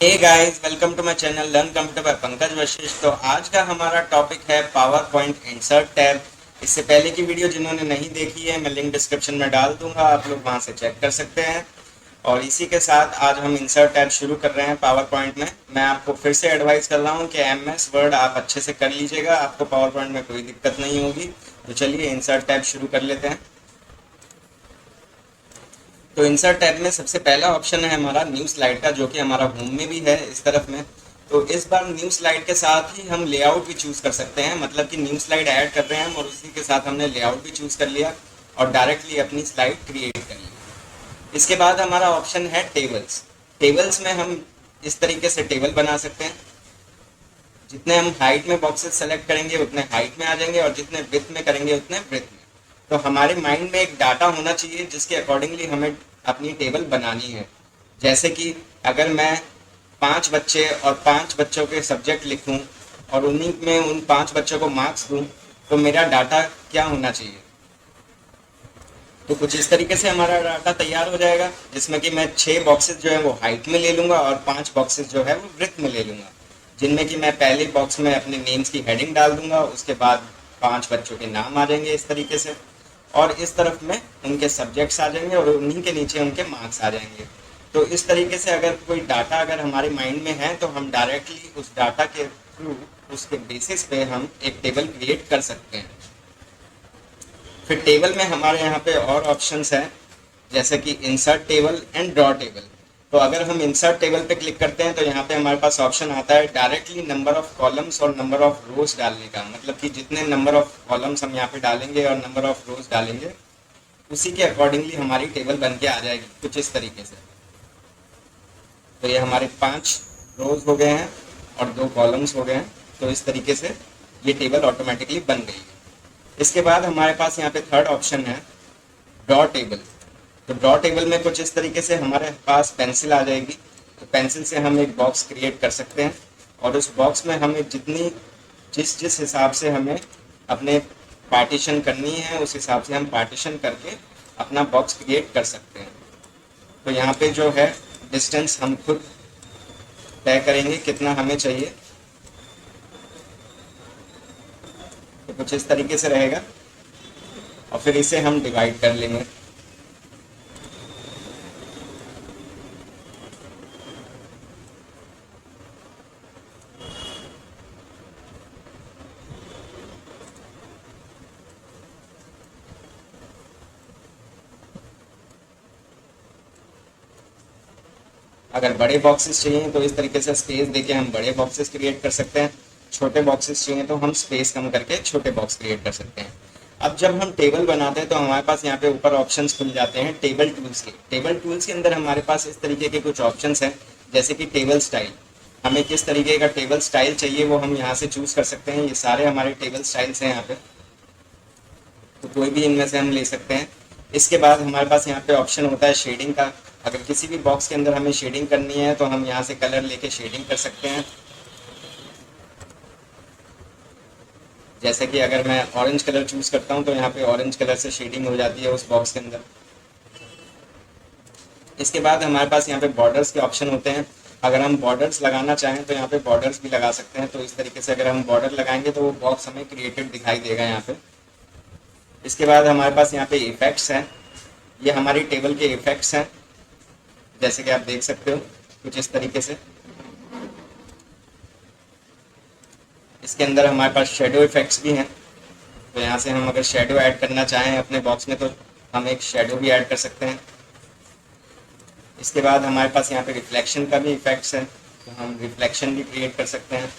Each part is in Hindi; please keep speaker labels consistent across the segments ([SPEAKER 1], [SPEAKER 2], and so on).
[SPEAKER 1] Hey guys, welcome to my channel learn computer by Pankaj Vashishtha. तो आज का हमारा टॉपिक है पावर पॉइंट इंसर्ट टैब। इससे पहले की वीडियो जिन्होंने नहीं देखी है, मैं लिंक डिस्क्रिप्शन में डाल दूंगा, आप लोग वहां से चेक कर सकते हैं। और इसी के साथ आज हम इंसर्ट टैब शुरू कर रहे हैं पावर पॉइंट में। मैं आपको फिर से एडवाइस कर रहा हूँ कि एमएस वर्ड आप अच्छे से कर लीजिएगा, आपको पावर पॉइंट में कोई दिक्कत नहीं होगी। तो चलिए इंसर्ट टैब शुरू कर लेते हैं। तो इंसर्ट टैब में सबसे पहला ऑप्शन है हमारा न्यू स्लाइड का, जो कि हमारा होम में भी है इस तरफ में। तो इस बार न्यू स्लाइड के साथ ही हम लेआउट भी चूज कर सकते हैं, मतलब कि न्यू स्लाइड ऐड कर रहे हैं हम और उसी के साथ हमने लेआउट भी चूज कर लिया और डायरेक्टली अपनी स्लाइड क्रिएट कर ली। इसके बाद हमारा ऑप्शन है टेबल्स। टेबल्स में हम इस तरीके से टेबल बना सकते हैं। जितने हम हाइट में बॉक्सेस सेलेक्ट करेंगे उतने हाइट में आ जाएंगे और जितने विड्थ में करेंगे उतने विड्थ में। तो हमारे माइंड में एक डाटा होना चाहिए जिसके अकॉर्डिंगली हमें अपनी टेबल बनानी है। जैसे कि अगर मैं 5 बच्चे और 5 बच्चों के सब्जेक्ट लिखूं और उन्हीं में उन 5 बच्चों को मार्क्स दूं, तो मेरा डाटा क्या होना चाहिए। तो कुछ इस तरीके से हमारा डाटा तैयार हो जाएगा, जिसमें कि मैं 6 बॉक्सेस जो है वो हाइट में ले लूंगा और 5 बॉक्सेस जो है वो विड्थ में ले लूंगा। जिनमें कि मैं पहले बॉक्स में अपने नेम्स की हेडिंग डाल दूंगा, उसके बाद 5 बच्चों के नाम आ जाएंगे इस तरीके से, और इस तरफ में उनके सब्जेक्ट्स आ जाएंगे और उन्हीं के नीचे उनके मार्क्स आ जाएंगे। तो इस तरीके से अगर कोई डाटा अगर हमारे माइंड में है तो हम डायरेक्टली उस डाटा के थ्रू, उसके बेसिस पे हम एक टेबल क्रिएट कर सकते हैं। फिर टेबल में हमारे यहाँ पे और ऑप्शंस हैं, जैसे कि insert table and draw table. तो अगर हम इंसर्ट टेबल पे क्लिक करते हैं तो यहाँ पे हमारे पास ऑप्शन आता है डायरेक्टली नंबर ऑफ कॉलम्स और नंबर ऑफ रोज डालने का, मतलब कि जितने नंबर ऑफ कॉलम्स हम यहाँ पे डालेंगे और नंबर ऑफ रोज डालेंगे उसी के अकॉर्डिंगली हमारी टेबल बन के आ जाएगी कुछ इस तरीके से। तो ये हमारे 5 रोज हो गए हैं और 2 कॉलम्स हो गए हैं। तो इस तरीके से ये टेबल ऑटोमेटिकली बन गई है। इसके बाद हमारे पास यहाँ पे थर्ड ऑप्शन है ड्रॉ टेबल। तो ड्रॉ टेबल में कुछ इस तरीके से हमारे पास पेंसिल आ जाएगी। तो पेंसिल से हम एक बॉक्स क्रिएट कर सकते हैं और उस बॉक्स में हमें जिस जिस हिसाब से हमें अपने पार्टीशन करनी है उस हिसाब से हम पार्टीशन करके अपना बॉक्स क्रिएट कर सकते हैं। तो यहाँ पे जो है डिस्टेंस हम खुद तय करेंगे कितना हमें चाहिए। तो कुछ इस तरीके से रहेगा और फिर इसे हम डिवाइड कर लेंगे। अगर बड़े बॉक्सेस चाहिए तो इस तरीके से स्पेस देके हम बड़े बॉक्सेस क्रिएट कर सकते हैं। छोटे बॉक्सेस चाहिए तो हम स्पेस कम करके छोटे बॉक्स क्रिएट कर सकते हैं। अब जब हम टेबल बनाते हैं तो हमारे पास यहाँ पे ऊपर ऑप्शंस खुल जाते हैं टेबल टूल्स के। टेबल टूल्स के अंदर हमारे पास इस तरीके के कुछ ऑप्शंस हैं, जैसे कि टेबल स्टाइल। हमें किस तरीके का टेबल स्टाइल चाहिए वो हम यहाँ से चूज कर सकते हैं। ये सारे हमारे टेबल स्टाइल्स हैं यहाँ पे, तो कोई भी इनमें से हम ले सकते हैं। इसके बाद हमारे पास यहाँ पे ऑप्शन होता है शेडिंग का। अगर किसी भी बॉक्स के अंदर हमें शेडिंग करनी है तो हम यहाँ से कलर लेके शेडिंग कर सकते हैं। जैसे कि अगर मैं ऑरेंज कलर चूज करता हूँ तो यहाँ पे ऑरेंज कलर से शेडिंग हो जाती है उस बॉक्स के अंदर। इसके बाद हमारे पास यहाँ पे बॉर्डर्स के ऑप्शन होते हैं। अगर हम बॉर्डर्स लगाना चाहें तो यहाँ पे बॉर्डर्स भी लगा सकते हैं। तो इस तरीके से अगर हम बॉर्डर लगाएंगे तो वो बॉक्स हमें क्रिएटेड दिखाई देगा यहाँ पे। इसके बाद हमारे पास यहाँ पे इफेक्ट्स हैं। ये हमारी टेबल के इफेक्ट्स हैं, जैसे कि आप देख सकते हो कुछ इस तरीके से। इसके अंदर हमारे पास शेडो इफेक्ट्स भी हैं। तो यहाँ से हम अगर शेडो ऐड करना चाहें अपने बॉक्स में तो हम एक शेडो भी ऐड कर सकते हैं। इसके बाद हमारे पास यहाँ पे रिफ्लेक्शन का भी इफेक्ट्स है, तो हम रिफ्लेक्शन भी क्रिएट कर सकते हैं।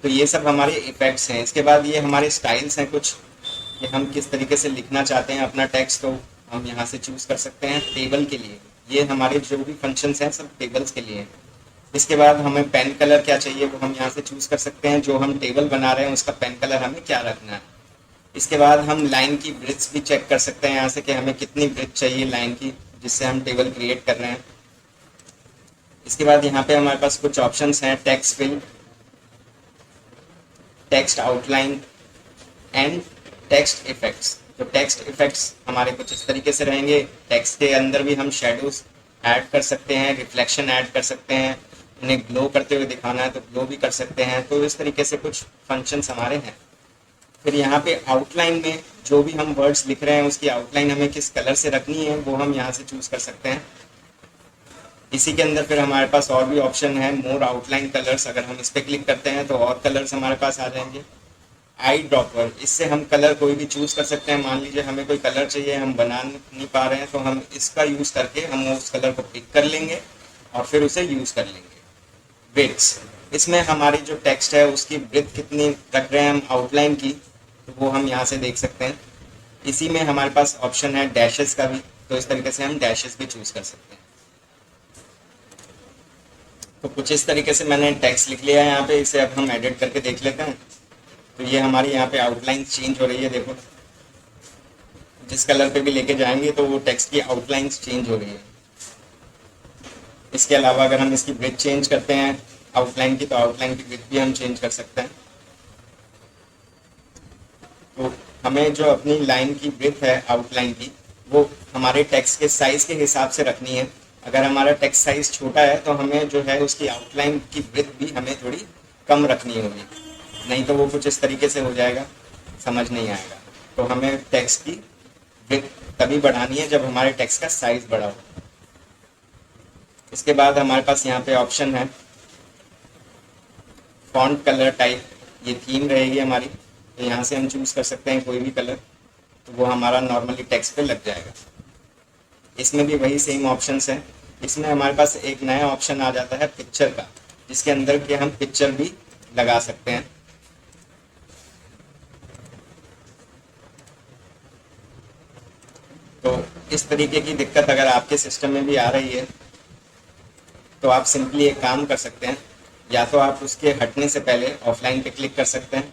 [SPEAKER 1] तो ये सब हमारे इफेक्ट्स हैं। इसके बाद ये हमारे स्टाइल्स हैं कुछ, कि हम किस तरीके से लिखना चाहते हैं अपना टेक्स्ट, तो हम यहाँ से चूज कर सकते हैं टेबल के लिए। ये हमारे जो भी फंक्शंस हैं सब टेबल्स के लिए हैं। इसके बाद हमें पेन कलर क्या चाहिए वो हम यहाँ से चूज कर सकते हैं। जो हम टेबल बना रहे हैं उसका पेन कलर हमें क्या रखना है। इसके बाद हम लाइन की ब्रिथ्स भी चेक कर सकते हैं यहाँ से कि हमें कितनी ब्रिथ चाहिए लाइन की, जिससे हम टेबल क्रिएट कर रहे हैं। इसके बाद यहाँ पे हमारे पास कुछ ऑप्शंस हैं text fill, text outline and text effects. तो टेक्स्ट इफेक्ट्स हमारे कुछ इस तरीके से रहेंगे। टेक्स्ट के अंदर भी हम शेडोज ऐड कर सकते हैं, रिफ्लेक्शन ऐड कर सकते हैं, उन्हें ग्लो करते हुए दिखाना है तो ग्लो भी कर सकते हैं। तो इस तरीके से कुछ फंक्शंस हमारे हैं। फिर यहाँ पे आउटलाइन में जो भी हम वर्ड्स लिख रहे हैं उसकी आउटलाइन हमें किस कलर से रखनी है वो हम यहाँ से चूज़ कर सकते हैं। इसी के अंदर फिर हमारे पास और भी ऑप्शन है, मोर आउटलाइन कलर्स। अगर हम इस पर क्लिक करते हैं तो और कलर्स हमारे पास आ जाएंगे। आई ड्रॉपर, इससे हम कलर कोई भी चूज़ कर सकते हैं। मान लीजिए हमें कोई कलर चाहिए, हम बना नहीं पा रहे हैं, तो हम इसका यूज़ करके हम उस कलर को पिक कर लेंगे और फिर उसे यूज़ कर लेंगे। विड्थ, इसमें हमारी जो टेक्स्ट है उसकी विड्थ कितनी रख रहे हैं हम आउटलाइन की, तो वो हम यहाँ से देख सकते हैं। इसी में हमारे पास ऑप्शन है डैशेस का भी, तो इस तरीके से हम डैशेस भी चूज़ कर सकते हैं। तो कुछ इस तरीके से मैंने टेक्स्ट लिख लिया है यहाँ पे, इसे अब हम एडिट करके देख लेते हैं। तो ये हमारी यहाँ पे आउटलाइन चेंज हो रही है, देखो जिस कलर पे भी लेके जाएंगे तो वो टेक्स्ट की आउटलाइन चेंज हो रही है। इसके अलावा अगर हम इसकी विड्थ चेंज करते हैं आउटलाइन की, तो आउटलाइन की विड्थ भी हम चेंज कर सकते हैं। तो हमें जो अपनी लाइन की विड्थ है आउटलाइन की, वो हमारे टेक्स्ट के साइज के हिसाब से रखनी है। अगर हमारा टेक्स्ट साइज छोटा है तो हमें जो है उसकी आउटलाइन की विड्थ भी हमें थोड़ी कम रखनी होगी, नहीं तो वो कुछ इस तरीके से हो जाएगा, समझ नहीं आएगा। तो हमें टेक्स्ट की विड्थ तभी बढ़ानी है जब हमारे टेक्स्ट का साइज बड़ा हो। इसके बाद हमारे पास यहाँ पे ऑप्शन है फॉन्ट कलर टाइप, ये थीम रहेगी हमारी। तो यहाँ से हम चूज़ कर सकते हैं कोई भी कलर, तो वो हमारा नॉर्मली टेक्स्ट पे लग जाएगा। इसमें भी वही सेम ऑप्शंस हैं। इसमें हमारे पास एक नया ऑप्शन आ जाता है पिक्चर का, जिसके अंदर के हम पिक्चर भी लगा सकते हैं। तो इस तरीके की दिक्कत अगर आपके सिस्टम में भी आ रही है तो आप सिंपली एक काम कर सकते हैं, या तो आप उसके हटने से पहले ऑफलाइन पे क्लिक कर सकते हैं,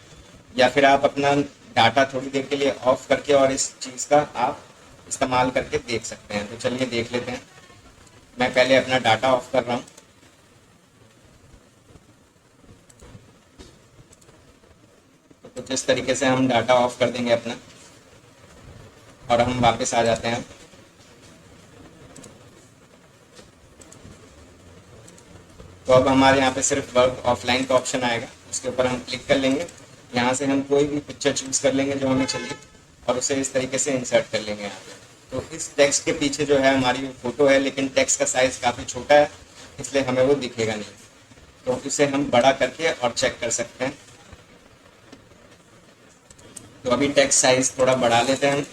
[SPEAKER 1] या फिर आप अपना डाटा थोड़ी देर के लिए ऑफ करके और इस चीज़ का आप इस्तेमाल करके देख सकते हैं। तो चलिए देख लेते हैं। मैं पहले अपना डाटा ऑफ कर रहा हूँ। तो कुछ इस तरीके से हम डाटा ऑफ कर देंगे अपना, और हम वापस आ जाते हैं। तो अब हमारे यहाँ पे सिर्फ वर्क ऑफलाइन का ऑप्शन आएगा, उसके ऊपर हम क्लिक कर लेंगे। यहाँ से हम कोई भी पिक्चर चूज़ कर लेंगे जो हमें चाहिए और उसे इस तरीके से इंसर्ट कर लेंगे यहाँ पे। तो इस टेक्स्ट के पीछे जो है हमारी फोटो है, लेकिन टेक्स्ट का साइज़ काफ़ी छोटा है, इसलिए हमें वो दिखेगा नहीं। तो इसे हम बड़ा करके और चेक कर सकते हैं। तो अभी टेक्स्ट साइज़ थोड़ा बढ़ा लेते हैं हम।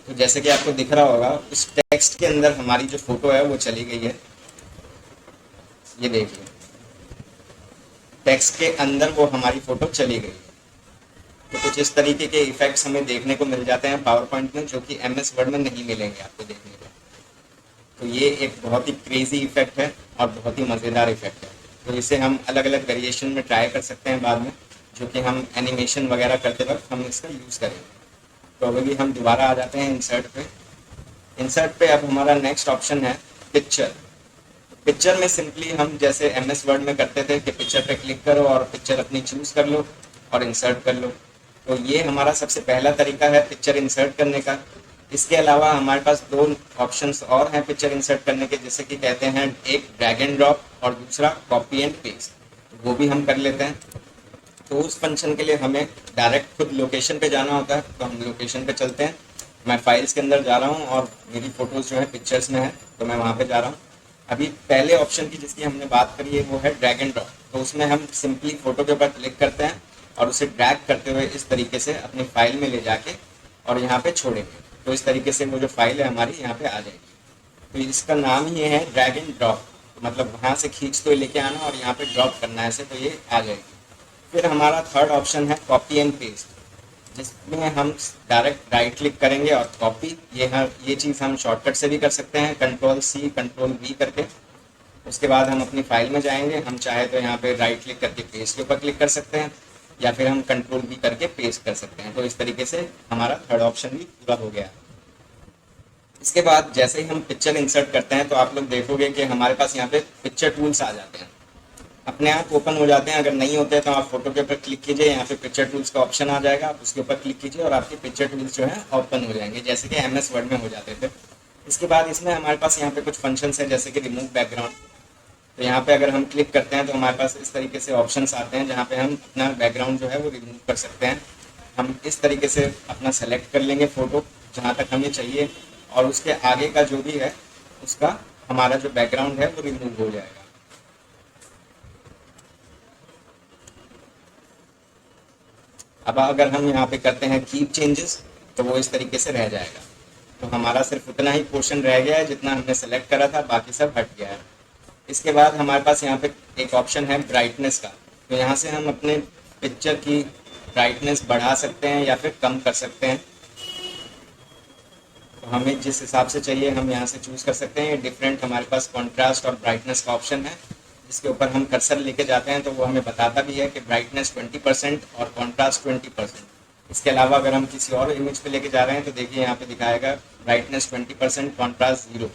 [SPEAKER 1] तो जैसे कि आपको दिख रहा होगा उस टेक्स्ट के अंदर हमारी जो फोटो है वो चली गई है, ये देखिए टेक्स्ट के अंदर वो हमारी फोटो चली गई है। तो कुछ इस तरीके के इफेक्ट्स हमें देखने को मिल जाते हैं पावर पॉइंट में, जो कि MS वर्ड में नहीं मिलेंगे आपको देखने को। तो ये एक बहुत ही क्रेजी इफेक्ट है और बहुत ही मज़ेदार इफेक्ट है। तो इसे हम अलग अलग वेरिएशन में ट्राई कर सकते हैं बाद में, जो कि हम एनिमेशन वगैरह करते वक्त हम इसका यूज़ करेंगे। तो अभी हम दोबारा आ जाते हैं इंसर्ट पे। इंसर्ट पे अब हमारा नेक्स्ट ऑप्शन है पिक्चर। पिक्चर में सिंपली हम जैसे MS वर्ड में करते थे कि पिक्चर पे क्लिक करो और पिक्चर अपनी चूज़ कर लो और इंसर्ट कर लो। तो ये हमारा सबसे पहला तरीका है पिक्चर इंसर्ट करने का। इसके अलावा हमारे पास दो ऑप्शंस और हैं पिक्चर इंसर्ट करने के, जैसे कि कहते हैं एक ड्रैग एंड ड्रॉप और दूसरा कॉपी एंड पेस्ट, तो वो भी हम कर लेते हैं। तो उस फंक्शन के लिए हमें डायरेक्ट खुद लोकेशन पे जाना होता है, तो हम लोकेशन पे चलते हैं। मैं फाइल्स के अंदर जा रहा हूँ और मेरी फ़ोटोज़ जो है पिक्चर्स में है, तो मैं वहाँ पे जा रहा हूँ। अभी पहले ऑप्शन की जिसकी हमने बात करी है वो है ड्रैग एंड ड्रॉप। तो उसमें हम सिंपली फ़ोटो के ऊपर क्लिक करते हैं और उसे ड्रैग करते हुए इस तरीके से अपनी फाइल में ले जाके और यहाँ पे छोड़ेंगे। तो इस तरीके से वो जो फाइल है हमारी यहाँ पे आ जाएगी। तो इसका नाम ही है ड्रैग एंड ड्रॉप, मतलब वहाँ से खींच तो लेके आना और यहाँ पे ड्रॉप करना है ऐसे, तो ये आ जाएगी। फिर हमारा थर्ड ऑप्शन है कॉपी एंड पेस्ट, जिसमें हम डायरेक्ट राइट क्लिक करेंगे और कॉपी, ये चीज़ हम शॉर्टकट से भी कर सकते हैं, Ctrl+C Ctrl+V करके। उसके बाद हम अपनी फाइल में जाएंगे, हम चाहे तो यहाँ पे राइट क्लिक करके पेस्ट के ऊपर क्लिक कर सकते हैं, या फिर हम Ctrl+V करके पेस्ट कर सकते हैं। तो इस तरीके से हमारा थर्ड ऑप्शन भी पूरा हो गया। इसके बाद जैसे ही हम पिक्चर इंसर्ट करते हैं तो आप लोग देखोगे कि हमारे पास यहाँ पे पिक्चर टूल्स आ जाते हैं, अपने आप ओपन हो जाते हैं। अगर नहीं होते तो आप फोटो के ऊपर क्लिक कीजिए, यहाँ पे पिक्चर टूल्स का ऑप्शन आ जाएगा, आप उसके ऊपर क्लिक कीजिए और आपके पिक्चर टूल्स जो है ओपन हो जाएंगे, जैसे कि MS वर्ड में हो जाते थे। इसके बाद इसमें हमारे पास यहाँ पे कुछ फंक्शंस हैं जैसे कि रिमूव बैकग्राउंड। तो यहाँ पे अगर हम क्लिक करते हैं तो हमारे पास इस तरीके से ऑप्शंस आते हैं जहाँ पे हम अपना बैकग्राउंड जो है वो रिमूव कर सकते हैं। हम इस तरीके से अपना सेलेक्ट कर लेंगे फ़ोटो जहाँ तक हमें चाहिए, और उसके आगे का जो भी है उसका हमारा जो बैकग्राउंड है वो रिमूव हो जाएगा। अब अगर हम यहाँ पे करते हैं कीप चेंजेस तो वो इस तरीके से रह जाएगा। तो हमारा सिर्फ उतना ही पोर्शन रह गया है जितना हमने सेलेक्ट करा था, बाकी सब हट गया है। इसके बाद हमारे पास यहाँ पे एक ऑप्शन है ब्राइटनेस का। तो यहाँ से हम अपने पिक्चर की ब्राइटनेस बढ़ा सकते हैं या फिर कम कर सकते हैं। तो हमें जिस हिसाब से चाहिए हम यहाँ से चूज़ कर सकते हैं। डिफरेंट हमारे पास कॉन्ट्रास्ट और ब्राइटनेस का ऑप्शन है, जिसके ऊपर हम कर्सर लेके जाते हैं तो वो हमें बताता भी है कि ब्राइटनेस 20% और कॉन्ट्रास्ट 20%। इसके अलावा अगर हम किसी और इमेज पे लेके जा रहे हैं तो देखिए यहाँ पे दिखाएगा ब्राइटनेस 20%, कॉन्ट्रास्ट 0।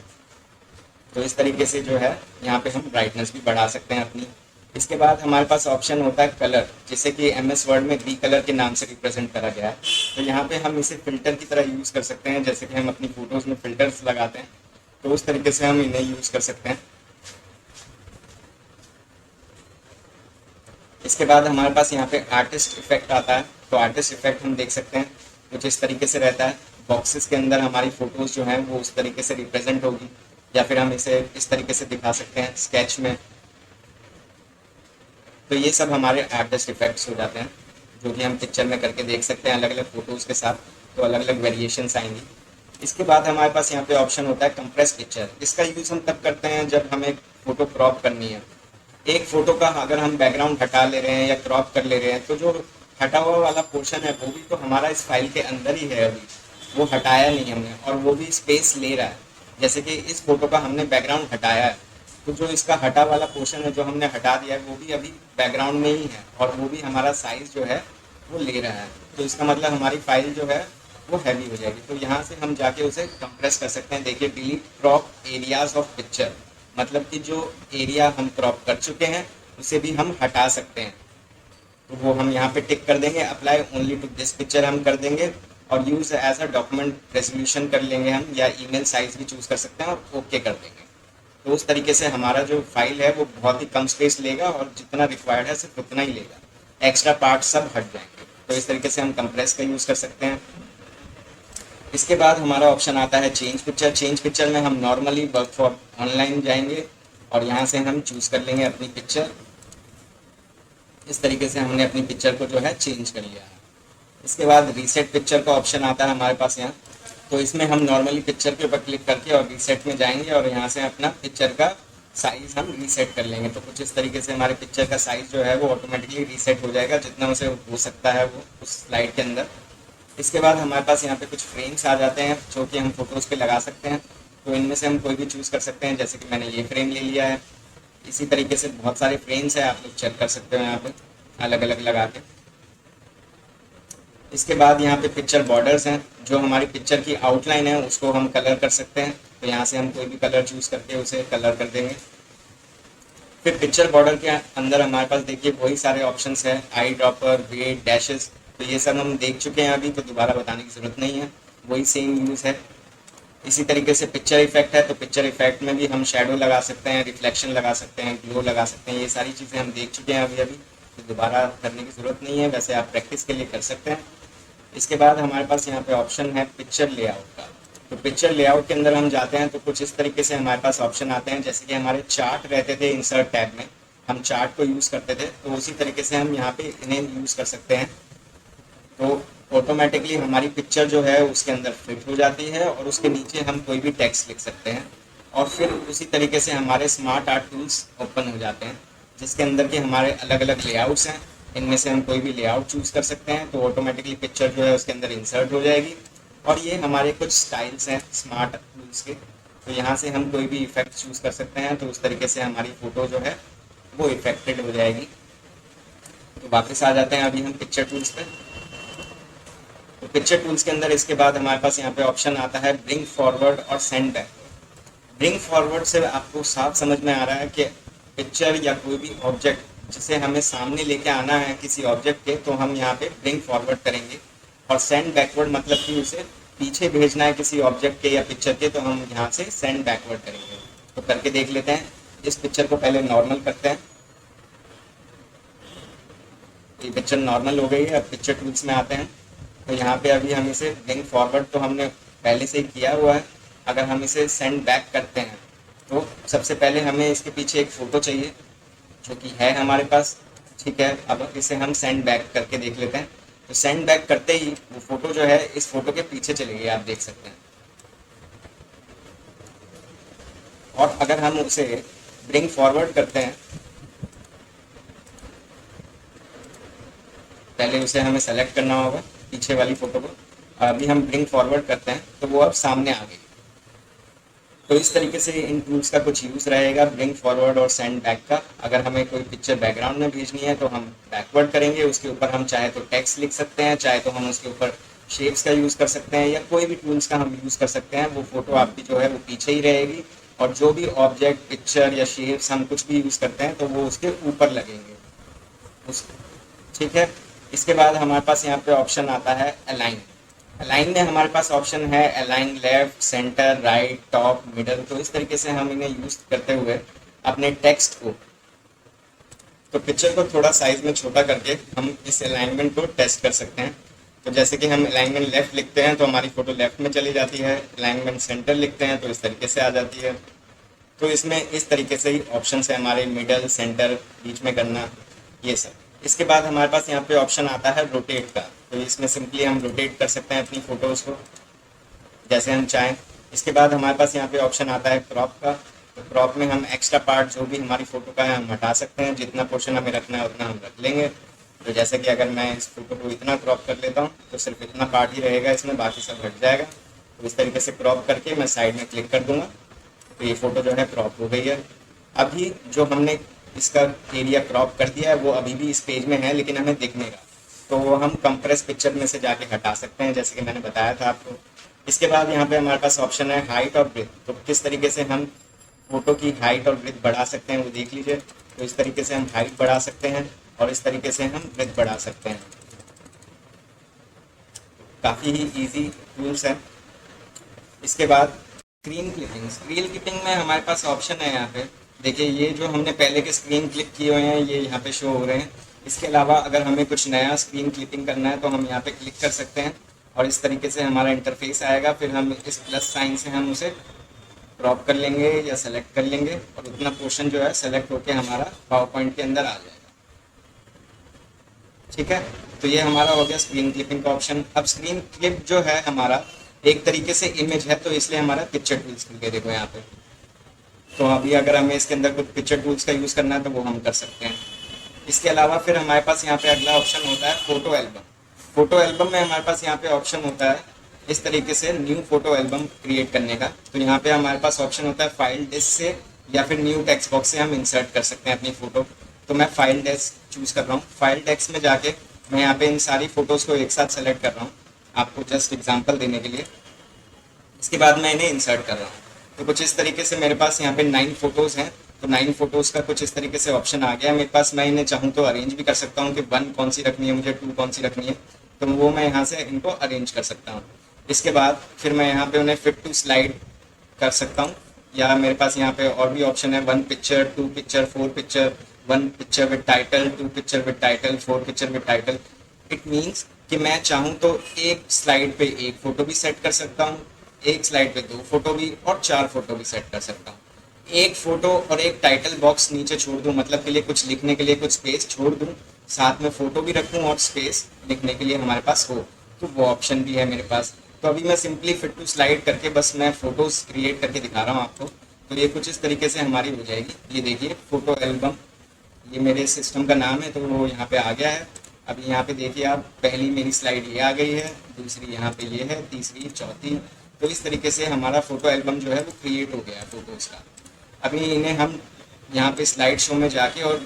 [SPEAKER 1] तो इस तरीके से जो है यहाँ पे हम ब्राइटनेस भी बढ़ा सकते हैं अपनी। इसके बाद हमारे पास ऑप्शन होता है कलर, जिसे कि MS वर्ड में ग्री कलर के नाम से रिप्रेजेंट करा गया है। तो यहाँ पे हम इसे फिल्टर की तरह यूज़ कर सकते हैं, जैसे कि हम अपनी फ़ोटोज़ में फ़िल्टर्स लगाते हैं तो उस तरीके से हम इन्हें यूज़ कर सकते हैं। इसके बाद हमारे पास यहाँ पे आर्टिस्ट इफेक्ट आता है। तो आर्टिस्ट इफेक्ट हम देख सकते हैं कुछ इस तरीके से रहता है। बॉक्सेस के अंदर हमारी फ़ोटोज़ जो हैं वो उस तरीके से रिप्रेजेंट होगी, या फिर हम इसे इस तरीके से दिखा सकते हैं स्केच में। तो ये सब हमारे आर्टिस्ट इफेक्ट्स हो जाते हैं जो कि हम पिक्चर में करके देख सकते हैं अलग अलग फ़ोटोज़ के साथ। तो अलग अलग वेरिएशंस आएंगी। इसके बाद हमारे पास यहाँ पे ऑप्शन होता है कंप्रेस पिक्चर। इसका यूज़ हम तब करते हैं जब हमें फ़ोटो क्रॉप करनी है। एक फ़ोटो का अगर हम बैकग्राउंड हटा ले रहे हैं या क्रॉप कर ले रहे हैं तो जो हटा हुआ वाला पोर्शन है वो भी तो हमारा इस फाइल के अंदर ही है, अभी वो हटाया नहीं हमने, और वो भी स्पेस ले रहा है। जैसे कि इस फोटो का हमने बैकग्राउंड हटाया है तो जो इसका हटा वाला पोर्शन है जो हमने हटा दिया है वो भी अभी बैकग्राउंड में ही है, और वो भी हमारा साइज़ जो है वो ले रहा है। तो इसका मतलब हमारी फाइल जो है वो हैवी हो जाएगी। तो यहाँ से हम जाके उसे कंप्रेस कर सकते हैं। देखिए delete crop areas of picture, मतलब कि जो एरिया हम क्रॉप कर चुके हैं उसे भी हम हटा सकते हैं। तो वो हम यहाँ पे टिक कर देंगे, apply only to this picture हम कर देंगे, और use as a document resolution कर लेंगे हम, या ईमेल साइज़ भी चूज़ कर सकते हैं और ओके कर देंगे। तो उस तरीके से हमारा जो फाइल है वो बहुत ही कम स्पेस लेगा और जितना रिक्वायर्ड है सिर्फ उतना ही लेगा, एक्स्ट्रा पार्ट सब हट जाएंगे। तो इस तरीके से हम कंप्रेस का यूज़ कर सकते हैं। इसके बाद हमारा ऑप्शन आता है चेंज पिक्चर। चेंज पिक्चर में हम नॉर्मली वर्क फॉर ऑनलाइन जाएंगे और यहाँ से हम चूज़ कर लेंगे अपनी पिक्चर। इस तरीके से हमने अपनी पिक्चर को जो है चेंज कर लिया है। इसके बाद रीसेट पिक्चर का ऑप्शन आता है हमारे पास यहाँ। तो इसमें हम नॉर्मली पिक्चर के ऊपर क्लिक करके और रीसेट में जाएंगे और यहाँ से अपना पिक्चर का साइज़ हम रीसेट कर लेंगे। तो कुछ इस तरीके से हमारे पिक्चर का साइज़ जो है वो ऑटोमेटिकली रीसेट हो जाएगा जितना उसे हो सकता है वो उस स्लाइड के अंदर। इसके बाद हमारे पास यहाँ पे कुछ फ्रेम्स आ जाते हैं जो कि हम फोटोज़ पे लगा सकते हैं। तो इनमें से हम कोई भी चूज़ कर सकते हैं, जैसे कि मैंने ये फ्रेम ले लिया है। इसी तरीके से बहुत सारे फ्रेम्स हैं, आप लोग चेक कर सकते हो यहाँ पे अलग अलग लगा के। इसके बाद यहाँ पे पिक्चर बॉर्डर्स हैं, जो हमारी पिक्चर की आउटलाइन है उसको हम कलर कर सकते हैं। तो यहाँ से हम कोई भी कलर चूज़ करके उसे कलर कर देंगे। फिर पिक्चर बॉर्डर के अंदर हमारे पास देखिए वही सारे ऑप्शंस हैं, आई ड्रॉपर, वेट, डैशेस। तो ये सब हम देख चुके हैं अभी, तो दोबारा बताने की ज़रूरत नहीं है, वही सेम यूज़ है। इसी तरीके से पिक्चर इफेक्ट है, तो पिक्चर इफेक्ट में भी हम शेडो लगा सकते हैं, रिफ्लेक्शन लगा सकते हैं, ग्लो लगा सकते हैं। ये सारी चीज़ें हम देख चुके हैं अभी, तो दोबारा करने की ज़रूरत नहीं है, वैसे आप प्रैक्टिस के लिए कर सकते हैं। इसके बाद हमारे पास यहाँ पे ऑप्शन है पिक्चर लेआउट का। तो पिक्चर लेआउट के अंदर हम जाते हैं तो कुछ इस तरीके से हमारे पास ऑप्शन आते हैं, जैसे कि हमारे चार्ट रहते थे इंसर्ट टैब में, हम चार्ट को यूज़ करते थे, तो उसी तरीके से हम यहाँ पे इन्हें यूज़ कर सकते हैं। तो ऑटोमेटिकली हमारी पिक्चर जो है उसके अंदर फिट हो जाती है और उसके नीचे हम कोई भी टेक्स्ट लिख सकते हैं, और फिर उसी तरीके से हमारे स्मार्ट आर्ट टूल्स ओपन हो जाते हैं जिसके अंदर के हमारे अलग अलग लेआउट्स हैं। इनमें से हम कोई भी लेआउट चूज़ कर सकते हैं, तो ऑटोमेटिकली पिक्चर जो है उसके अंदर इंसर्ट हो जाएगी। और ये हमारे कुछ स्टाइल्स हैं स्मार्ट टूल्स के, तो यहाँ से हम कोई भी इफेक्ट चूज़ कर सकते हैं, तो उस तरीके से हमारी फ़ोटो जो है वो इफेक्टेड हो जाएगी। तो वापस आ जाते हैं अभी हम पिक्चर टूल्स पे। तो पिक्चर टूल्स के अंदर इसके बाद हमारे पास यहाँ पे ऑप्शन आता है ब्रिंग फॉरवर्ड और सेंड बैक। ब्रिंग फॉरवर्ड से आपको साफ समझ में आ रहा है कि पिक्चर या कोई भी ऑब्जेक्ट जिसे हमें सामने लेके आना है किसी ऑब्जेक्ट के, तो हम यहाँ पे ब्रिंग फॉरवर्ड करेंगे। और सेंड बैकवर्ड मतलब कि उसे पीछे भेजना है किसी ऑब्जेक्ट के या पिक्चर के, तो हम यहाँ से सेंड बैकवर्ड करेंगे। तो करके देख लेते हैं। इस पिक्चर को पहले नॉर्मल करते हैं। ये पिक्चर नॉर्मल हो गई है। अब पिक्चर टूल्स में आते हैं। तो यहाँ पे अभी हम इसे ब्रिंग फॉरवर्ड तो हमने पहले से ही किया हुआ है। अगर हम इसे सेंड बैक करते हैं तो सबसे पहले हमें इसके पीछे एक फ़ोटो चाहिए जो कि है हमारे पास। ठीक है, अब इसे हम सेंड बैक करके देख लेते हैं। तो सेंड बैक करते ही वो फ़ोटो जो है इस फोटो के पीछे चली गई, आप देख सकते हैं। और अगर हम उसे ब्रिंग फॉरवर्ड करते हैं, पहले उसे हमें सेलेक्ट करना होगा पीछे वाली फ़ोटो को। अभी हम ब्रिंग फॉरवर्ड करते हैं तो वो अब सामने आ गई। तो इस तरीके से इन टूल्स का कुछ यूज़ रहेगा, ब्रिंग फॉरवर्ड और सेंड बैक का। अगर हमें कोई पिक्चर बैकग्राउंड में भेजनी है तो हम बैकवर्ड करेंगे, उसके ऊपर हम चाहे तो टेक्स्ट लिख सकते हैं, चाहे तो हम उसके ऊपर शेप्स का यूज़ कर सकते हैं, या कोई भी टूल्स का हम यूज़ कर सकते हैं। वो फ़ोटो आपकी जो है वो पीछे ही रहेगी, और जो भी ऑब्जेक्ट, पिक्चर या शेप्स हम कुछ भी यूज़ करते हैं तो वो उसके ऊपर लगेंगे उस। ठीक है, इसके बाद हमारे पास यहाँ पे ऑप्शन आता है अलाइन। अलाइन में हमारे पास ऑप्शन है align left, centre, right, top, middle. तो इस तरीके से हम इन्हें यूज करते हुए अपने टेक्स्ट को, तो पिक्चर को थोड़ा साइज में छोटा करके हम इस अलाइनमेंट को टेस्ट कर सकते हैं। तो जैसे कि हम अलाइनमेंट लेफ्ट लिखते हैं तो हमारी फोटो लेफ्ट में चली जाती है, अलाइनमेंट सेंटर लिखते हैं तो इस तरीके से आ जाती है। तो इसमें इस तरीके से ही ऑप्शन है हमारे, मिडल, सेंटर, बीच में करना, ये सब। इसके बाद हमारे पास यहाँ पे ऑप्शन आता है रोटेट का। तो इसमें सिंपली हम रोटेट कर सकते हैं अपनी फ़ोटोज़ को जैसे हम चाहें। इसके बाद हमारे पास यहाँ पे ऑप्शन आता है क्रॉप का। तो क्रॉप में हम एक्स्ट्रा पार्ट जो भी हमारी फ़ोटो का है हम हटा सकते हैं, जितना पोर्शन हमें रखना है उतना हम रख लेंगे। तो जैसे कि अगर मैं इस फोटो को इतना क्रॉप कर लेता हूँ तो सिर्फ इतना पार्ट ही रहेगा इसमें, बाकी सब हट जाएगा। तो इस तरीके से क्रॉप करके मैं साइड में क्लिक कर दूंगा तो ये फ़ोटो जो है क्रॉप हो गई है। अभी जो हमने इसका एरिया क्रॉप कर दिया है वो अभी भी इस पेज में है, लेकिन हमें दिखने का, तो वो हम कंप्रेस पिक्चर में से जाके हटा सकते हैं, जैसे कि मैंने बताया था आपको। इसके बाद यहाँ पे हमारे पास ऑप्शन है हाइट और ब्रेथ। तो किस तरीके से हम फोटो की हाइट और ब्रेथ बढ़ा सकते हैं वो देख लीजिए। तो इस तरीके से हम हाइट बढ़ा सकते हैं और इस तरीके से हम ब्रेथ बढ़ा सकते हैं। काफ़ी ही ईजी टूल्स हैं। इसके बाद स्क्रीन क्लिपिंग। स्क्रीन क्लिपिंग में हमारे पास ऑप्शन है यहाँ पे, देखिए ये जो हमने पहले के स्क्रीन क्लिक किए हुए हैं ये यहाँ पे शो हो रहे हैं। इसके अलावा अगर हमें कुछ नया स्क्रीन क्लिपिंग करना है तो हम यहाँ पे क्लिक कर सकते हैं और इस तरीके से हमारा इंटरफेस आएगा। फिर हम इस प्लस साइन से हम उसे क्रॉप कर लेंगे या सेलेक्ट कर लेंगे और उतना पोर्शन जो है सेलेक्ट होकर हमारा पावर पॉइंट के अंदर आ जाएगा। ठीक है, तो ये हमारा हो गया स्क्रीन क्लिपिंग का ऑप्शन। अब स्क्रीन क्लिप जो है हमारा एक तरीके से इमेज है, तो इसलिए हमारा पिक्चर टूल्स मिल गए, देखो यहाँ पे। तो अभी अगर हमें इसके अंदर कुछ पिक्चर टूल्स का यूज़ करना है तो वो हम कर सकते हैं। इसके अलावा फिर हमारे पास यहाँ पे अगला ऑप्शन होता है फ़ोटो एल्बम। फ़ोटो एल्बम में हमारे पास यहाँ पे ऑप्शन होता है इस तरीके से न्यू फ़ोटो एल्बम क्रिएट करने का। तो यहाँ पे हमारे पास ऑप्शन होता है फाइल डिस्क से या फिर न्यू टेक्स्ट बॉक्स से हम इंसर्ट कर सकते हैं अपनी फ़ोटो। तो मैं फाइल डेस्क चूज़ कर रहा हूँ। फाइल डेस्क में जाके मैं यहाँ पे इन सारी फ़ोटोज़ को एक साथ सेलेक्ट कर रहा हूँ आपको जस्ट एग्जांपल देने के लिए। इसके बाद मैं इन्हें इंसर्ट कर रहा हूँ। तो कुछ इस तरीके से मेरे पास यहाँ पे 9 फोटोज़ हैं। तो 9 फोटोज़ का कुछ इस तरीके से ऑप्शन आ गया मेरे पास। मैं इन्हें चाहूँ तो अरेंज भी कर सकता हूँ कि 1 कौन सी रखनी है मुझे, 2 कौन सी रखनी है, तो वो मैं यहाँ से इनको अरेंज कर सकता हूँ। इसके बाद फिर मैं यहाँ पे उन्हें फिट टू स्लाइड कर सकता हूँ, या मेरे पास यहाँ पे और भी ऑप्शन है 1 picture, 2 picture, 4 picture, 1 picture with title, 2 picture with title, 4 picture with title. It means कि मैं चाहूँ तो एक स्लाइड पे एक फ़ोटो भी सेट कर सकता हूँ, एक स्लाइड पे 2 फोटो भी और 4 फोटो भी सेट कर सकता हूँ। एक फोटो और एक टाइटल बॉक्स नीचे छोड़ दूँ, मतलब के लिए कुछ लिखने के लिए कुछ स्पेस छोड़ दूँ, साथ में फ़ोटो भी रखूँ और स्पेस लिखने के लिए हमारे पास हो, तो वो ऑप्शन भी है मेरे पास। तो अभी मैं सिंपली फिट टू स्लाइड करके बस मैं फ़ोटोज़ क्रिएट करके दिखा रहा हूँ आपको। तो ये कुछ इस तरीके से हमारी हो जाएगी। ये देखिए फ़ोटो एल्बम, ये मेरे सिस्टम का नाम है तो वो यहाँ पे आ गया है। अभी यहाँ पे देखिए आप, पहली मेरी स्लाइड ये आ गई है, दूसरी यहाँ पे ये है, तीसरी, चौथी। तो इस तरीके से हमारा फ़ोटो एल्बम जो है वो क्रिएट हो गया है फ़ोटोज़ का। अभी इन्हें हम यहाँ पे स्लाइड शो में जाके और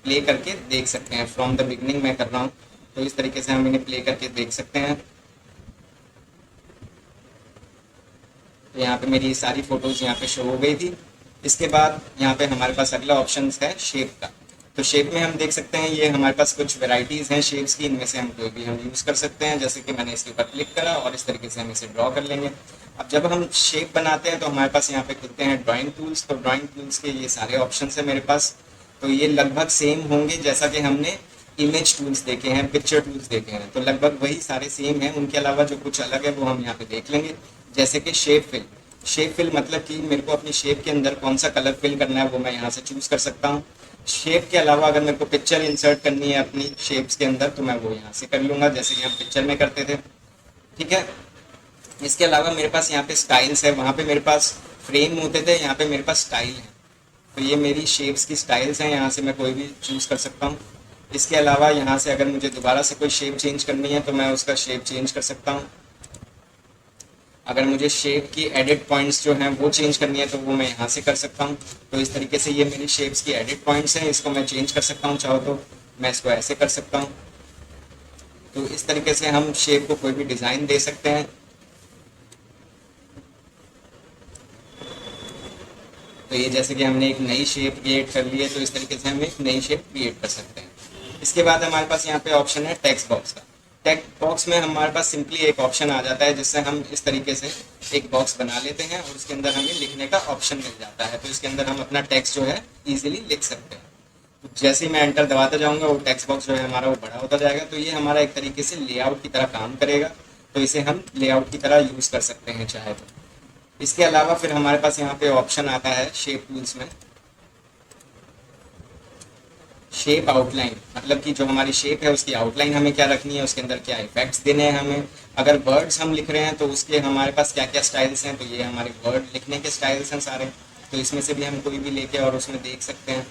[SPEAKER 1] प्ले करके देख सकते हैं। फ्रॉम द बिगनिंग मैं कर रहा हूँ, तो इस तरीके से हम इन्हें प्ले करके देख सकते हैं। तो यहाँ पे मेरी सारी फ़ोटोज़ यहाँ पे शो हो गई थी। इसके बाद यहाँ पे हमारे पास अगला ऑप्शन है शेप का। तो शेप में हम देख सकते हैं ये हमारे पास कुछ वेराइटीज़ हैं शेप्स की, इनमें से हम कोई भी हम यूज़ कर सकते हैं। जैसे कि मैंने इसके ऊपर क्लिक करा और इस तरीके से हम इसे ड्रॉ कर लेंगे। अब जब हम शेप बनाते हैं तो हमारे पास यहाँ पे खुलते हैं ड्राइंग टूल्स। तो ड्राइंग टूल्स के ये सारे ऑप्शन हैं मेरे पास। तो ये लगभग सेम होंगे जैसा कि हमने इमेज टूल्स देखे हैं, पिक्चर टूल्स देखे हैं, तो लगभग वही सारे सेम हैं। उनके अलावा जो कुछ अलग है वो हम यहाँ पे देख लेंगे। जैसे कि शेप फिल। शेप फिल मतलब कि मेरे को अपनी शेप के अंदर कौन सा कलर फिल करना है वो मैं यहाँ से चूज़ कर सकता हूँ। शेप के अलावा अगर मेरे को पिक्चर इंसर्ट करनी है अपनी शेप्स के अंदर तो मैं वो यहाँ से कर लूँगा, जैसे कि हम पिक्चर में करते थे। ठीक है। इसके अलावा मेरे पास यहाँ पे स्टाइल्स है, वहाँ पे मेरे पास फ्रेम होते थे, यहाँ पे मेरे पास स्टाइल है। तो ये मेरी शेप्स की स्टाइल्स हैं, यहाँ से मैं कोई भी चूज़ कर सकता हूँ। इसके अलावा यहाँ से अगर मुझे दोबारा से कोई शेप चेंज करनी है तो मैं उसका शेप चेंज कर सकता हूँ। अगर मुझे शेप की एडिट पॉइंट्स जो हैं वो चेंज करनी है तो वो मैं यहाँ से कर सकता हूँ। तो इस तरीके से ये मेरी शेप्स की एडिट पॉइंट्स हैं, इसको मैं चेंज कर सकता हूँ। चाहो तो मैं इसको ऐसे कर सकता हूँ। तो इस तरीके से हम शेप को कोई भी डिज़ाइन दे सकते हैं। तो ये जैसे कि हमने एक नई शेप क्रिएट कर ली है, तो इस तरीके से हम एक नई शेप क्रिएट कर सकते हैं। इसके बाद हमारे पास यहाँ पे ऑप्शन है टेक्स्ट बॉक्स का। टेक्स्ट बॉक्स में हमारे पास सिंपली एक ऑप्शन आ जाता है जिससे हम इस तरीके से एक बॉक्स बना लेते हैं और उसके अंदर हमें लिखने का ऑप्शन मिल जाता है। तो इसके अंदर हम अपना टेक्स्ट जो है ईजिली लिख सकते हैं। तो जैसे ही मैं एंटर दबाता जाऊँगा वो टेक्स्ट बॉक्स जो है हमारा वो बड़ा होता जाएगा। तो ये हमारा एक तरीके से लेआउट की तरह काम करेगा। तो इसे हम लेआउट की तरह यूज़ कर सकते हैं चाहे तो। इसके अलावा फिर हमारे पास यहाँ पे ऑप्शन आता है शेप टूल्स में शेप आउटलाइन, मतलब कि जो हमारी शेप है उसकी आउटलाइन हमें क्या रखनी है, उसके अंदर क्या इफेक्ट्स देने हैं हमें। अगर वर्ड्स हम लिख रहे हैं तो उसके हमारे पास क्या क्या स्टाइल्स हैं, तो ये हमारे वर्ड लिखने के स्टाइल्स हैं सारे। तो इसमें से भी हम कोई भी लेके और उसमें देख सकते हैं।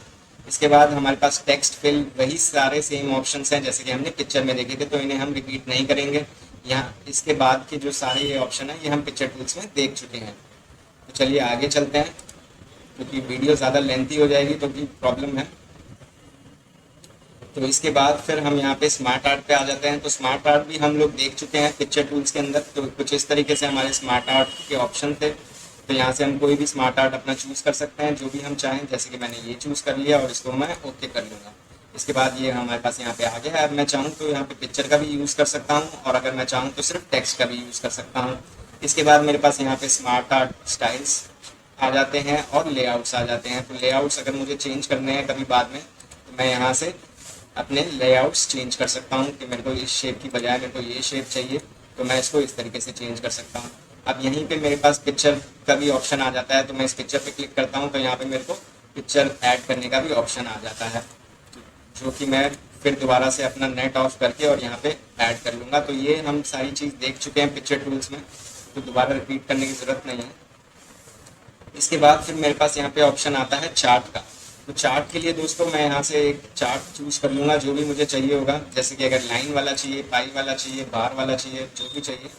[SPEAKER 1] इसके बाद हमारे पास टेक्स्ट फिल, वही सारे सेम ऑप्शंस हैं जैसे कि हमने पिक्चर में देखे थे, तो इन्हें हम रिपीट नहीं करेंगे। यहाँ इसके बाद के जो सारे ये ऑप्शन हैं ये हम पिक्चर टूल्स में देख चुके हैं। तो चलिए आगे चलते हैं, क्योंकि वीडियो ज़्यादा लेंथी हो जाएगी तो भी प्रॉब्लम है। तो इसके बाद फिर हम यहाँ पे स्मार्ट आर्ट पे आ जाते हैं। तो स्मार्ट आर्ट भी हम लोग देख चुके हैं पिक्चर टूल्स के अंदर। तो कुछ इस तरीके से हमारे स्मार्ट आर्ट के ऑप्शन थे। तो यहाँ से हम कोई भी स्मार्ट आर्ट अपना चूज़ कर सकते हैं जो भी हम चाहें। जैसे कि मैंने ये चूज़ कर लिया और इसको मैं ओके कर लूँगा। इसके बाद ये हमारे पास यहाँ पे आ गया है। अब मैं चाहूँ तो यहाँ पे पिक्चर का भी यूज़ कर सकता हूँ और अगर मैं चाहूँ तो सिर्फ टेक्स्ट का भी यूज़ कर सकता हूँ। इसके बाद मेरे पास यहाँ पे स्मार्ट आर्ट स्टाइल्स आ जाते हैं और लेआउट्स आ जाते हैं। तो लेआउट्स अगर मुझे चेंज करने हैं कभी बाद में तो मैं यहाँ से अपने लेआउट्स चेंज कर सकता हूँ कि मेरे को इस शेप की बजाय मेरे को ये शेप चाहिए, तो मैं इसको इस तरीके से चेंज कर सकता हूँ। अब यहीं पे मेरे पास पिक्चर का भी ऑप्शन आ जाता है। तो मैं इस पिक्चर पे क्लिक करता हूँ तो यहाँ पे मेरे को पिक्चर ऐड करने का भी ऑप्शन आ जाता है, जो कि मैं फिर दोबारा से अपना नेट ऑफ करके और यहाँ पे ऐड कर लूँगा। तो ये हम सारी चीज़ देख चुके हैं पिक्चर टूल्स में, तो दोबारा रिपीट करने की ज़रूरत नहीं है। इसके बाद फिर मेरे पास यहाँ पे ऑप्शन आता है चार्ट का। तो चार्ट के लिए दोस्तों मैं यहाँ से एक चार्ट चूज़ कर लूँगा जो भी मुझे चाहिए होगा। जैसे कि अगर लाइन वाला चाहिए, पाई वाला चाहिए, बार वाला चाहिए, जो भी चाहिए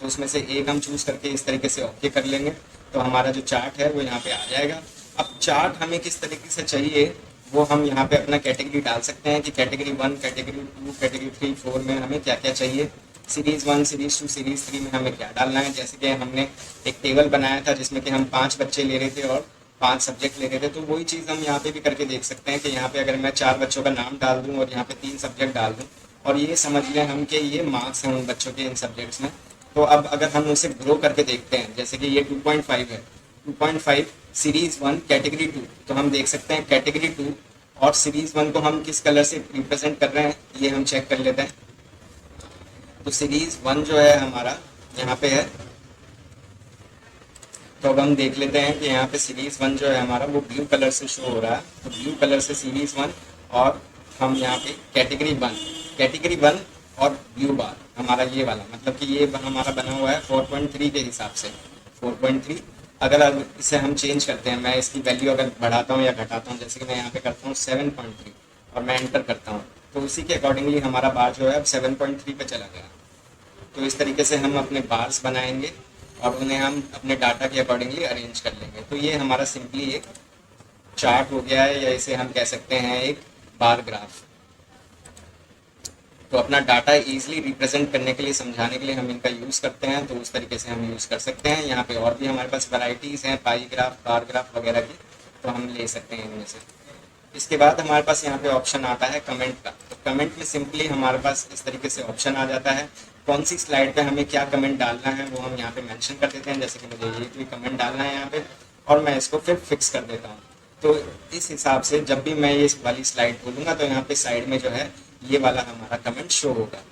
[SPEAKER 1] तो उसमें से एक हम चूज़ करके इस तरीके से ओके कर लेंगे। तो हमारा जो चार्ट है वो यहाँ पे आ जाएगा। अब चार्ट हमें किस तरीके से चाहिए वो हम यहाँ पे अपना कैटेगरी डाल सकते हैं कि कैटेगरी 1, कैटेगरी 2, कैटेगरी 3, 4 में हमें क्या क्या चाहिए। सीरीज़ 1, सीरीज़ 2, सीरीज़ 3 में हमें क्या डालना है। जैसे कि हमने एक टेबल बनाया था जिसमें कि हम 5 बच्चे ले रहे थे और 5 सब्जेक्ट ले रहे थे, तो वही चीज़ हम यहाँ पे भी करके देख सकते हैं कि यहाँ पे अगर मैं 4 बच्चों का नाम डाल दूँ और यहाँ पे 3 सब्जेक्ट डाल दूँ और ये समझ लें हम कि ये मार्क्स हैं उन बच्चों के इन सब्जेक्ट्स में। तो अब अगर हम उसे ग्रो करके देखते हैं, जैसे कि ये 2.5 है, 2.5 सीरीज़ 1 कैटेगरी 2, तो हम देख सकते हैं कैटेगरी 2 और सीरीज़ 1 को हम किस कलर से रिप्रेजेंट कर रहे हैं ये हम चेक कर लेते हैं। तो सीरीज़ 1 जो है हमारा यहाँ पे है, तो अब हम देख लेते हैं कि यहाँ पे सीरीज़ 1 जो है हमारा वो ब्लू कलर से शो हो रहा है। तो ब्लू कलर से सीरीज़ 1 और हम यहाँ पे कैटेगरी 1 और ब्लू बार हमारा ये वाला, मतलब कि ये हमारा बना हुआ है 4.3 के हिसाब से 4.3। अगर अब इसे हम चेंज करते हैं, मैं इसकी वैल्यू अगर बढ़ाता हूँ या घटाता हूँ, जैसे कि मैं यहाँ पे करता हूँ 7.3 और मैं एंटर करता हूँ, तो उसी के अकॉर्डिंगली हमारा बार जो है अब 7.3 पे चला गया। तो इस तरीके से हम अपने बार्स बनाएंगे और उन्हें हम अपने डाटा के अकॉर्डिंगली अरेंज कर लेंगे। तो ये हमारा सिंपली एक चार्ट हो गया है, या इसे हम कह सकते हैं एक बार ग्राफ। तो अपना डाटा ईजिली रिप्रेजेंट करने के लिए, समझाने के लिए हम इनका यूज़ करते हैं। तो उस तरीके से हम यूज़ कर सकते हैं। यहाँ पे और भी हमारे पास वैरायटीज़ हैं पाई ग्राफ, बार ग्राफ वगैरह की, तो हम ले सकते हैं इनमें से। इसके बाद हमारे पास यहाँ पे ऑप्शन आता है कमेंट का। तो कमेंट में सिंपली हमारे पास इस तरीके से ऑप्शन आ जाता है, कौन सी स्लाइड पे हमें क्या कमेंट डालना है वो हम यहाँ पे मेंशन कर देते हैं। जैसे कि मुझे ये कोई कमेंट डालना है यहाँ पे और मैं इसको फिर फिक्स कर देता हूँ। तो इस हिसाब से जब भी मैं ये वाली स्लाइड खोलूँगा तो यहाँ पे साइड में जो है ये वाला हमारा कमेंट शो होगा।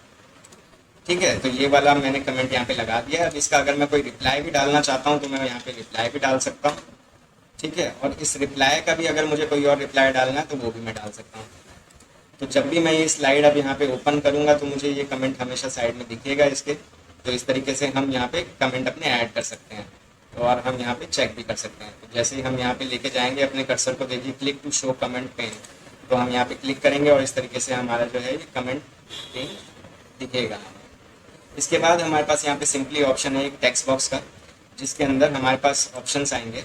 [SPEAKER 1] ठीक है, तो ये वाला मैंने कमेंट यहाँ पे लगा दिया। अब इसका अगर मैं कोई रिप्लाई भी डालना चाहता हूँ तो मैं यहाँ पे रिप्लाई भी डाल सकता हूँ। ठीक है, और इस रिप्लाई का भी अगर मुझे कोई और रिप्लाई डालना है तो वो भी मैं डाल सकता हूँ। तो जब भी मैं ये स्लाइड अब यहाँ पे ओपन करूँगा तो मुझे ये कमेंट हमेशा साइड में दिखेगा इसके। तो इस तरीके से हम यहाँ पे कमेंट अपने ऐड कर सकते हैं, तो और हम यहाँ पे चेक भी कर सकते हैं। तो जैसे ही हम यहाँ पे लेके जाएंगे अपने कर्सर को, देखिए click to show comment pane, तो हम यहाँ पे क्लिक करेंगे और इस तरीके से हमारा जो है ये कमेंट पेन दिखेगा। इसके बाद हमारे पास यहाँ पे सिंपली ऑप्शन है एक टेक्स्ट बॉक्स का, जिसके अंदर हमारे पास ऑप्शंस आएंगे।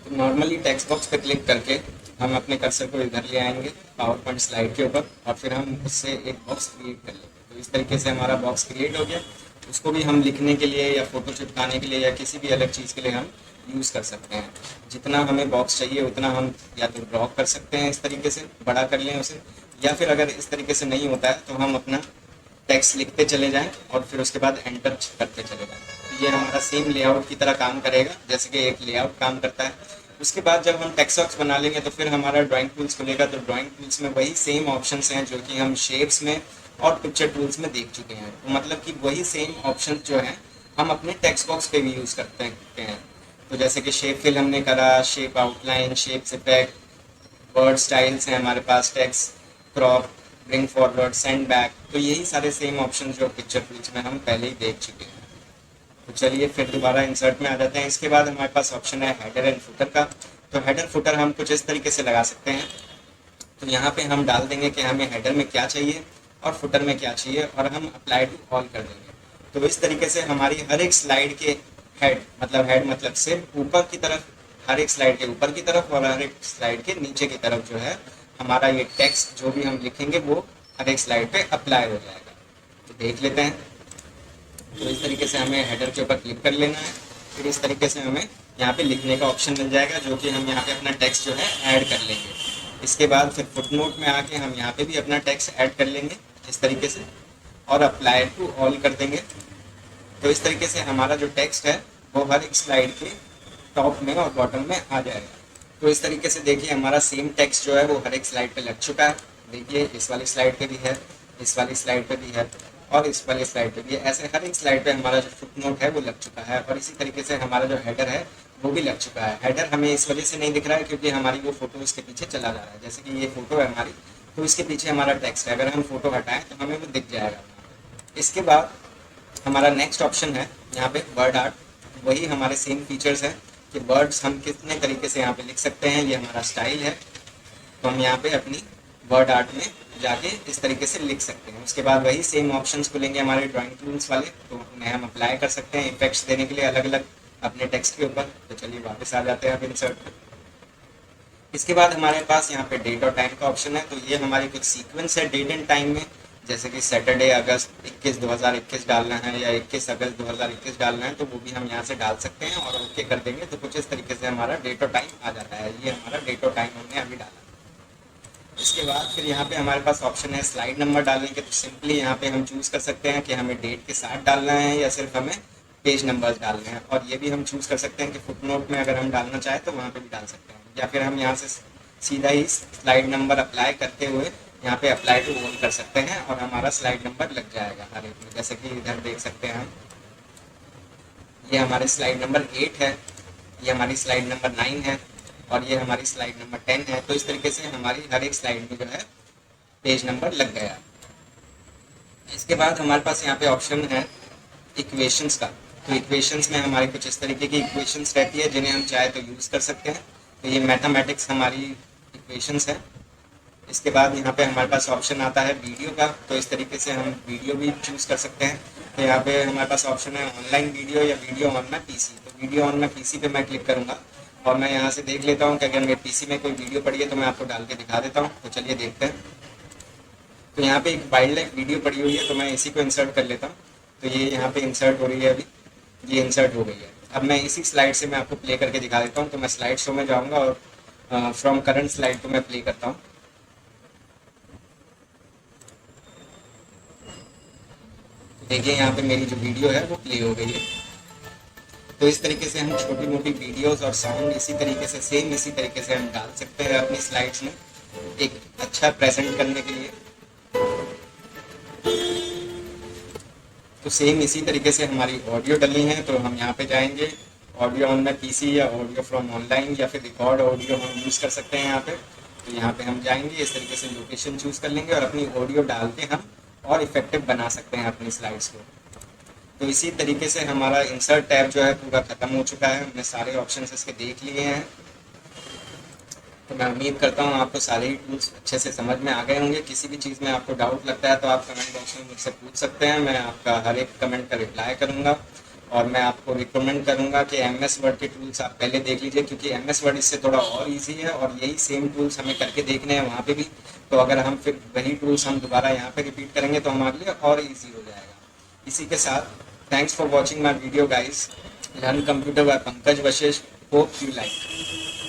[SPEAKER 1] तो नॉर्मली टेक्स्ट बॉक्स पर क्लिक करके हम अपने कर्सर को इधर ले आएंगे पावर पॉइंट स्लाइड के ऊपर और फिर हम उससे एक बॉक्स क्रिएट कर लेंगे। तो इस तरीके से हमारा बॉक्स क्रिएट हो गया। उसको भी हम लिखने के लिए या फोटो चिपकाने के लिए या किसी भी अलग चीज़ के लिए हम यूज़ कर सकते हैं। जितना हमें बॉक्स चाहिए उतना हम या तो ड्रॉ कर सकते हैं, इस तरीके से बड़ा कर लें उसे, या फिर अगर इस तरीके से नहीं होता है तो हम अपना टेक्स्ट लिखते चले जाएं और फिर उसके बाद एंटर करते चले जाएं। तो ये हमारा सेम लेआउट की तरह काम करेगा जैसे कि एक लेआउट काम करता है। उसके बाद जब हम टेक्स्ट बॉक्स बना लेंगे तो फिर हमारा ड्राइंग टूल्स खुलेगा। तो ड्राइंग टूल्स में वही सेम ऑप्शंस हैं जो कि हम शेप्स में और पिक्चर टूल्स में देख चुके हैं। तो मतलब कि वही सेम ऑप्शन जो हैं हम अपने टेक्स्ट बॉक्स पे भी यूज़ करते हैं। तो जैसे कि शेप फिल हमने करा, shape outline, shape effect, word styles हैं हमारे पास, text, crop, bring forward, send back, तो यही सारे सेम ऑप्शन जो पिक्चर टूल्स में हम पहले ही देख चुके हैं। तो चलिए फिर दोबारा इंसर्ट में आ जाते हैं। इसके बाद हमारे पास ऑप्शन है हेडर एंड फुटर का। तो हेडर फुटर हम कुछ इस तरीके से लगा सकते हैं। तो यहाँ पे हम डाल देंगे कि हमें हेडर में क्या चाहिए और फुटर में क्या चाहिए और हम अप्लाई टू ऑल कर देंगे। तो इस तरीके से हमारी हर एक स्लाइड के हेड मतलब सिर्फ ऊपर की तरफ, हर एक स्लाइड के ऊपर की तरफ और हर एक स्लाइड के नीचे की तरफ जो है हमारा ये टेक्स्ट जो भी हम लिखेंगे वो हर एक स्लाइड पे अप्लाई हो जाएगा। तो देख लेते हैं। तो इस तरीके से हमें हेडर के ऊपर क्लिक कर लेना है। फिर इस तरीके से हमें यहाँ पे लिखने का ऑप्शन मिल जाएगा जो कि हम यहाँ पे अपना टेक्स्ट जो है ऐड कर लेंगे। इसके बाद फिर फुटनोट में आके हम यहाँ पे भी अपना टेक्स्ट ऐड कर लेंगे इस तरीके से और अप्लाई टू ऑल कर देंगे। तो इस तरीके से हमारा जो टेक्स्ट है वो हर एक स्लाइड के टॉप में और बॉटम में आ जाएगा। तो इस तरीके से देखिए हमारा सेम टेक्स्ट जो है वो हर एक स्लाइड पे लग चुका है। देखिए इस वाली स्लाइड पे भी है, इस वाली स्लाइड पे भी है और इस वाली स्लाइड पे भी है। ऐसे हर एक स्लाइड पे हमारा जो फुटनोट है वो लग चुका है और इसी तरीके से हमारा जो हेडर है वो भी लग चुका है। हेडर हमें इस वजह से नहीं दिख रहा है क्योंकि हमारी वो फोटो इसके पीछे चला जा रहा है। जैसे कि ये फोटो है हमारी, तो इसके पीछे हमारा टेक्स्ट है। अगर हम फोटो हटाएं तो हमें वो दिख जाएगा। इसके बाद हमारा नेक्स्ट ऑप्शन है यहाँ पे वर्ड आर्ट। वही हमारे सेम फीचर्स हैं कि वर्ड्स हम कितने तरीके से यहाँ पे लिख सकते हैं। ये हमारा स्टाइल है, तो हम यहाँ पे अपनी वर्ड आर्ट में जाके इस तरीके से लिख सकते हैं। उसके बाद वही सेम ऑप्शंस खुलेंगे हमारे ड्राइंग टूल्स वाले, तो उन्हें हम अप्लाई कर सकते हैं इफेक्ट्स देने के लिए अलग अलग अपने टेक्स्ट के ऊपर। तो चलिए वापस आ जाते हैं अब इंसर्ट पर। इसके बाद हमारे पास यहाँ पे डेट और टाइम का ऑप्शन है। तो ये हमारी कुछ सीक्वेंस है डेट एंड टाइम में, जैसे कि सैटरडे अगस्त 21 2021 डालना है या 21 अगस्त 2021 डालना है तो वो भी हम यहाँ से डाल सकते हैं और ओके कर देंगे तो कुछ इस तरीके से हमारा डेट और टाइम आ जाता है। ये हमारा डेट और टाइम हमने अभी डाला। इसके बाद फिर यहाँ पे हमारे पास ऑप्शन है स्लाइड नंबर डालने के। तो सिंपली यहाँ पे हम चूज़ कर सकते हैं कि हमें डेट के साथ डालना है या सिर्फ हमें पेज नंबर्स डालने हैं। और ये भी हम चूज़ कर सकते हैं कि फुटनोट में अगर हम डालना चाहें तो वहाँ पे भी डाल सकते हैं, या फिर हम यहाँ से सीधा ही स्लाइड नंबर अप्लाई करते हुए यहाँ पे अप्लाई टू ऑल कर सकते हैं और हमारा स्लाइड नंबर लग जाएगा हर एक में। जैसे कि इधर देख सकते हैं हम, ये हमारे स्लाइड नंबर 8 है, ये हमारी स्लाइड नंबर 9 है और ये हमारी स्लाइड नंबर 10 है। तो इस तरीके से हमारी हर एक स्लाइड में जो है पेज नंबर लग गया। इसके बाद हमारे पास यहाँ पे ऑप्शन है इक्वेशंस का। तो इक्वेशंस में हमारी कुछ इस तरीके की इक्वेशंस रहती है जिन्हें हम चाहे तो यूज़ कर सकते हैं। तो ये मैथमेटिक्स हमारी इक्वेशंस है। इसके बाद यहाँ पे हमारे पास ऑप्शन आता है वीडियो का। तो इस तरीके से हम वीडियो भी चूज़ कर सकते हैं। तो यहाँ पे हमारे पास ऑप्शन है ऑनलाइन वीडियो या वीडियो ऑन माई पीसी। तो वीडियो ऑन माई पीसी पे मैं क्लिक करूँगा और मैं यहाँ से देख लेता हूँ कि अगर मेरे पीसी में कोई वीडियो पड़ी है तो मैं आपको डाल के दिखा देता हूँ। तो चलिए देखते हैं। तो यहाँ पे एक वाइल्ड लाइफ वीडियो पड़ी हुई है, तो मैं इसी को इंसर्ट कर लेता हूँ। तो ये यहाँ पे इंसर्ट हो रही है, अभी ये इंसर्ट हो गई है। अब मैं इसी स्लाइड से मैं आपको प्ले करके दिखा देता हूँ। तो मैं स्लाइड शो में जाऊँगा और फ्रॉम करंट स्लाइड को मैं प्ले करता हूँ। देखिए यहाँ पे मेरी जो वीडियो है वो प्ले हो गई है। तो इस तरीके से हम छोटी मोटी वीडियोस और साउंड इसी तरीके से सेम इसी तरीके से हम डाल सकते हैं अपनी स्लाइड्स में एक अच्छा प्रेजेंट करने के लिए। तो सेम इसी तरीके से हमारी ऑडियो डली है, तो हम यहाँ पे जाएंगे ऑडियो ऑन माई पीसी या ऑडियो फ्रॉम ऑनलाइन या फिर रिकॉर्ड ऑडियो हम यूज़ कर सकते हैं यहाँ पे। तो यहाँ पे हम जाएंगे, इस तरीके से लोकेशन चूज़ कर लेंगे और अपनी ऑडियो डाल के हम और इफेक्टिव बना सकते हैं अपनी स्लाइड्स को। तो इसी तरीके से हमारा इंसर्ट टैब जो है पूरा ख़त्म हो चुका है, हमने सारे ऑप्शन इसके देख लिए हैं। तो मैं उम्मीद करता हूँ आपको सारे ही टूल्स अच्छे से समझ में आ गए होंगे। किसी भी चीज़ में आपको डाउट लगता है तो आप कमेंट बॉक्स में मुझसे पूछ सकते हैं, मैं आपका हर एक कमेंट का रिप्लाई करूँगा। और मैं आपको रिकमेंड करूँगा कि MS वर्ड के टूल्स आप पहले देख लीजिए, क्योंकि MS वर्ड इससे थोड़ा और ईजी है और यही सेम टूल्स हमें करके देखने हैं वहाँ पे भी। तो अगर हम फिर वही टूल्स हम दोबारा यहाँ पे रिपीट करेंगे तो हमारे लिए और ईजी हो जाएगा। इसी के साथ thanks for watching my video guys. Learn computer by Pankaj Vashishtha. Hope you like.